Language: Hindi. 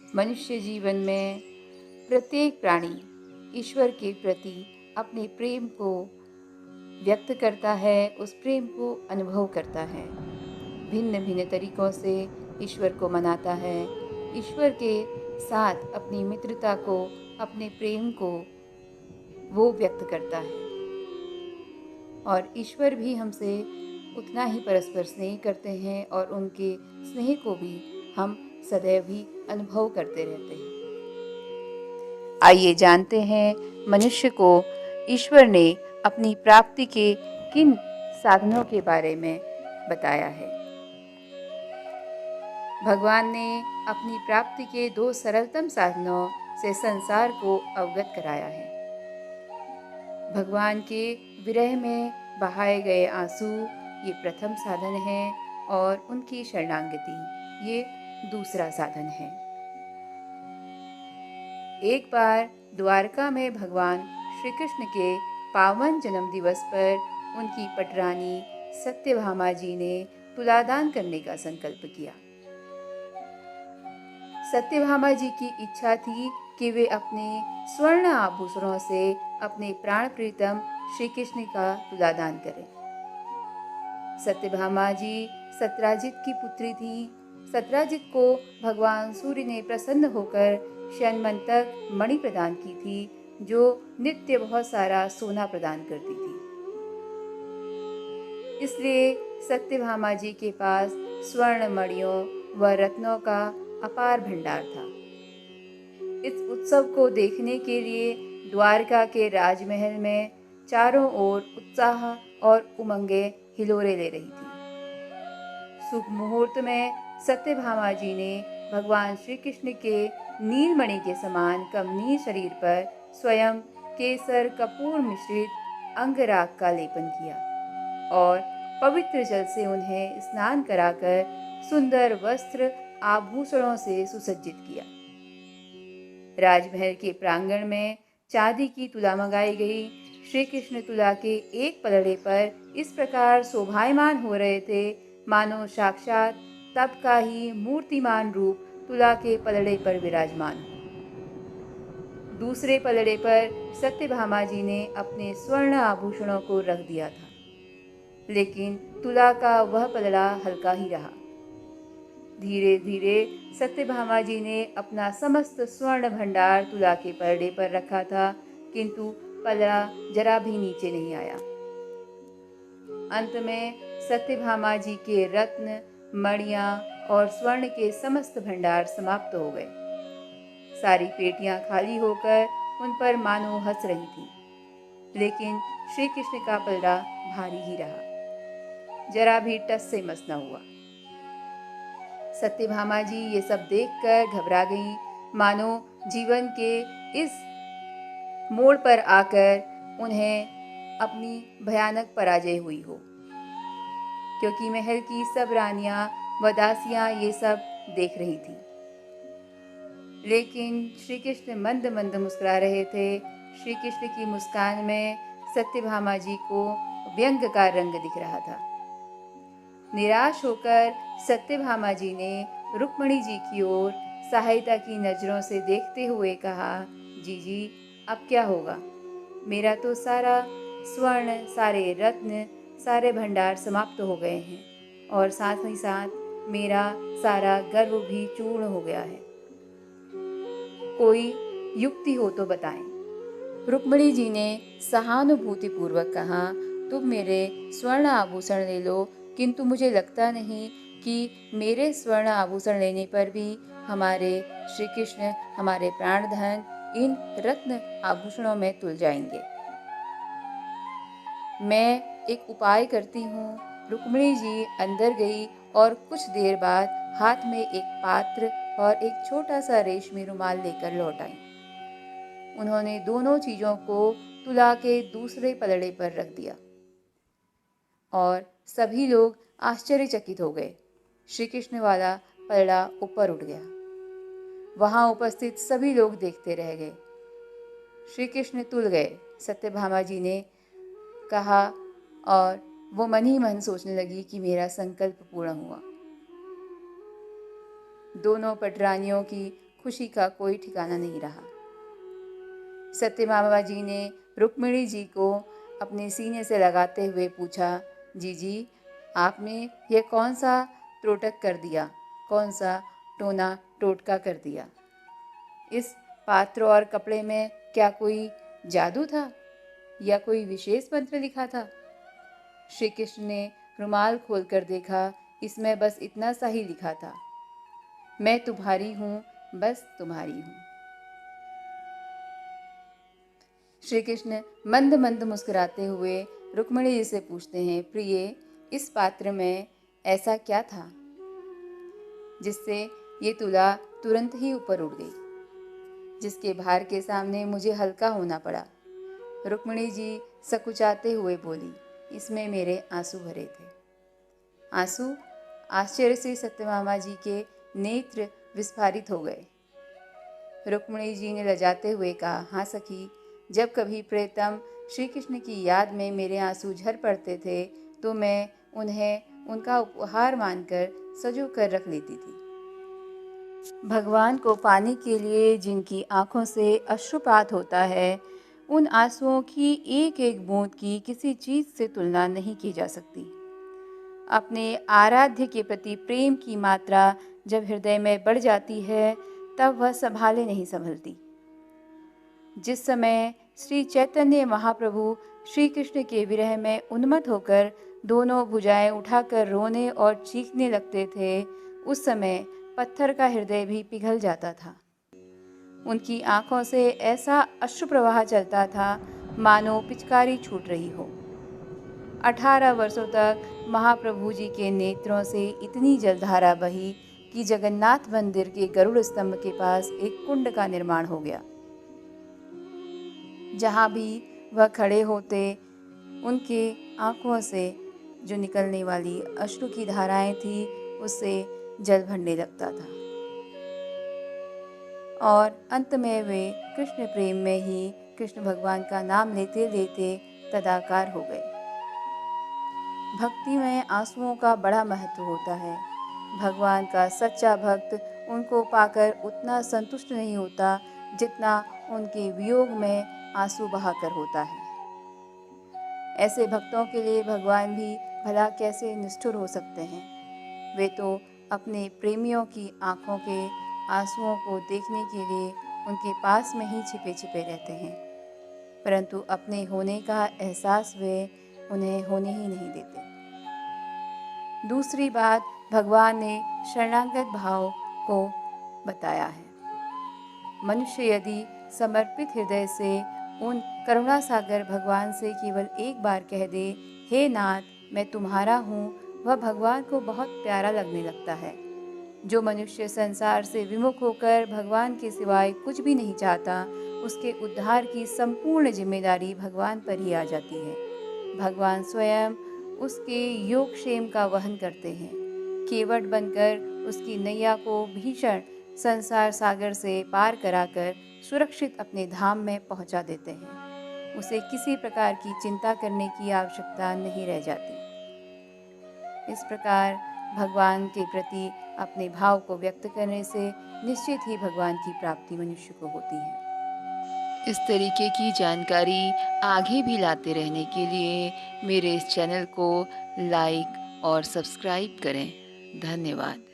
मनुष्य जीवन में प्रत्येक प्राणी ईश्वर के प्रति अपने प्रेम को व्यक्त करता है, उस प्रेम को अनुभव करता है। भिन्न भिन्न तरीकों से ईश्वर को मनाता है, ईश्वर के साथ अपनी मित्रता को, अपने प्रेम को वो व्यक्त करता है। और ईश्वर भी हमसे उतना ही परस्पर स्नेह करते हैं और उनके स्नेह को भी हम सदैव ही अनुभव करते रहते हैं। आइए जानते हैं मनुष्य को ईश्वर ने अपनी प्राप्ति के किन साधनों के बारे में बताया है। भगवान ने अपनी प्राप्ति के 2 सरलतम साधनों से संसार को अवगत कराया है। भगवान के विरह में बहाए गए आंसू ये प्रथम साधन है और उनकी शरणागति ये दूसरा साधन है। एक बार द्वारका में भगवान श्री कृष्ण के पावन जन्म दिवस पर उनकी पटरानी सत्यभामा जी ने तुलादान करने का संकल्प किया। सत्यभामा जी की इच्छा थी कि वे अपने स्वर्ण आभूषणों से अपने प्राण प्रीतम श्री कृष्ण का तुलादान करें। सत्यभामा जी सत्राजित की पुत्री थी। सत्राजित को भगवान सूर्य ने प्रसन्न होकर शयनमंतक मणि प्रदान की थी, जो नित्य बहुत सारा सोना प्रदान करती थी। इसलिए सत्यभामा जी के पास स्वर्ण मणियों व रत्नों का अपार भंडार था। इस उत्सव को देखने के लिए द्वारका के राजमहल में चारों ओर उत्साह और उमंगे हिलोरे ले रही थी। शुभ मुहूर्त में सत्यभामा जी ने भगवान श्री कृष्ण के नीलमणि के समान कमनीय शरीर पर स्वयं केसर कपूर मिश्रित अंगराग का लेपन किया और पवित्र जल से उन्हें स्नान कराकर सुंदर वस्त्र आभूषणों से सुसज्जित किया। राजमहल के प्रांगण में चांदी की तुला मंगाई गई। श्री कृष्ण तुला के एक पलड़े पर इस प्रकार शोभायमान हो रहे थे, मानो साक्षात तब का ही मूर्तिमान रूप तुला के पलड़े पर विराजमान हो। दूसरे पलड़े पर सत्यभामा जी ने अपने स्वर्ण आभूषणों को रख दिया था, लेकिन तुला का वह पलड़ा हल्का ही रहा। धीरे धीरे सत्यभामा जी ने अपना समस्त स्वर्ण भंडार तुला के पलड़े पर रखा था, किंतु पलड़ा जरा भी नीचे नहीं आया। अंत में सत्यभामा जी के रत्न, मणियां और स्वर्ण के समस्त भंडार समाप्त हो गए। सारी पेटियां खाली होकर उन पर मानो हंस रही थी, लेकिन श्री कृष्ण का पलड़ा भारी ही रहा, जरा भी टस से मस न हुआ। सत्यभामा जी ये सब देखकर घबरा गईं, मानो जीवन के इस मोड़ पर आकर उन्हें अपनी भयानक पराजय हुई हो, क्योंकि महल की सब रानियां व दासियां ये सब देख रही थी। लेकिन श्री कृष्ण मंद मंद मुस्कुरा रहे थे। श्री कृष्ण की मुस्कान में सत्यभामा जी को व्यंग का रंग दिख रहा था। निराश होकर सत्यभामा जी ने रुक्मिणी जी की ओर सहायता की नजरों से देखते हुए कहा, जी अब क्या होगा? मेरा तो सारा स्वर्ण, सारे रत्न, सारे भंडार समाप्त हो गए हैं और साथ ही साथ मेरा सारा गर्व भी चूर्ण हो गया है। कोई युक्ति हो तो बताएं। रुक्मिणी जी ने सहानुभूतिपूर्वक कहा, तुम मेरे स्वर्ण आभूषण ले लो, किंतु मुझे लगता नहीं कि मेरे स्वर्ण आभूषण लेने पर भी हमारे श्री कृष्ण, हमारे प्राणधन इन रत्न आभूषणों में तुल जाएंगे। मैं एक उपाय करती हूँ। रुक्मिणी जी अंदर गई और कुछ देर बाद हाथ में एक पात्र और एक छोटा सा रेशमी रुमाल लेकर लौट आई। उन्होंने दोनों चीजों को तुला के दूसरे पलड़े पर रख दिया और सभी लोग आश्चर्यचकित हो गए। श्री कृष्ण वाला पलड़ा ऊपर उठ गया। वहां उपस्थित सभी लोग देखते रह गए। श्री कृष्ण तुल गए, सत्यभामा जी ने कहा, और वो मन ही मन सोचने लगी कि मेरा संकल्प पूर्ण हुआ। दोनों पटरानियों की खुशी का कोई ठिकाना नहीं रहा। सत्यभामा जी ने रुक्मिणी जी को अपने सीने से लगाते हुए पूछा, जी आपने ये कौन सा त्रोटक कर दिया, कौन सा टोना टोटका कर दिया? इस पात्र और कपड़े में क्या कोई जादू था या कोई विशेष मंत्र लिखा था? श्री कृष्ण ने रुमाल खोलकर देखा, इसमें बस इतना सा ही लिखा था, मैं तुम्हारी हूँ, बस तुम्हारी हूँ। श्री कृष्ण मंद मंद मुस्कुराते हुए रुक्मिणी जी से पूछते हैं, प्रिय, इस पात्र में ऐसा क्या था जिससे ये तुला तुरंत ही ऊपर उड़ गई, जिसके भार के सामने मुझे हल्का होना पड़ा? रुक्मिणी जी सकुचाते हुए बोली, इसमें मेरे आंसू भरे थे। आंसू? आश्चर्य से सत्यभामा जी के नेत्र विस्फारित हो गए। रुक्मिणी जी ने लजाते हुए कहा, हाँ सखी, जब कभी प्रियतम श्री कृष्ण की याद में मेरे आंसू झर पड़ते थे तो मैं उन्हें उनका उपहार मानकर सजो कर रख लेती थी। भगवान को पाने के लिए जिनकी आंखों से अश्रुपात होता है, उन आंसुओं की एक एक बूंद की किसी चीज़ से तुलना नहीं की जा सकती। अपने आराध्य के प्रति प्रेम की मात्रा जब हृदय में बढ़ जाती है तब वह संभाले नहीं संभलती। जिस समय श्री चैतन्य महाप्रभु श्री कृष्ण के विरह में उन्मत्त होकर दोनों भुजाएं उठाकर रोने और चीखने लगते थे, उस समय पत्थर का हृदय भी पिघल जाता था। उनकी आंखों से ऐसा अश्रु प्रवाह चलता था मानो पिचकारी छूट रही हो। 18 वर्षों तक महाप्रभु जी के नेत्रों से इतनी जलधारा बही कि जगन्नाथ मंदिर के गरुड़ स्तंभ के पास एक कुंड का निर्माण हो गया। जहाँ भी वह खड़े होते, उनके आंखों से जो निकलने वाली अश्रु की धाराएं थी, उससे जल भरने लगता था और अंत में वे कृष्ण प्रेम में ही कृष्ण भगवान का नाम लेते लेते तदाकार हो गए। भक्ति में आंसुओं का बड़ा महत्व होता है। भगवान का सच्चा भक्त उनको पाकर उतना संतुष्ट नहीं होता जितना उनके वियोग में आंसू बहाकर होता है। ऐसे भक्तों के लिए भगवान भी भला कैसे निष्ठुर हो सकते हैं। वे तो अपने प्रेमियों की आंखों के आंसुओं को देखने के लिए उनके पास में ही छिपे छिपे रहते हैं, परंतु अपने होने का एहसास वे उन्हें होने ही नहीं देते। दूसरी बात, भगवान ने शरणागत भाव को बताया है। मनुष्य यदि समर्पित हृदय से उन करुणा सागर भगवान से केवल एक बार कह दे, हे नाथ मैं तुम्हारा हूँ, वह भगवान को बहुत प्यारा लगने लगता है। जो मनुष्य संसार से विमुख होकर भगवान के सिवाय कुछ भी नहीं चाहता, उसके उद्धार की संपूर्ण जिम्मेदारी भगवान पर ही आ जाती है। भगवान स्वयं उसके योगक्षेम का वहन करते हैं। केवट बनकर उसकी नैया को भीषण संसार सागर से पार कराकर सुरक्षित अपने धाम में पहुंचा देते हैं। उसे किसी प्रकार की चिंता करने की आवश्यकता नहीं रह जाती। इस प्रकार भगवान के प्रति अपने भाव को व्यक्त करने से निश्चित ही भगवान की प्राप्ति मनुष्य को होती है। इस तरीके की जानकारी आगे भी लाते रहने के लिए मेरे इस चैनल को लाइक और सब्सक्राइब करें। धन्यवाद।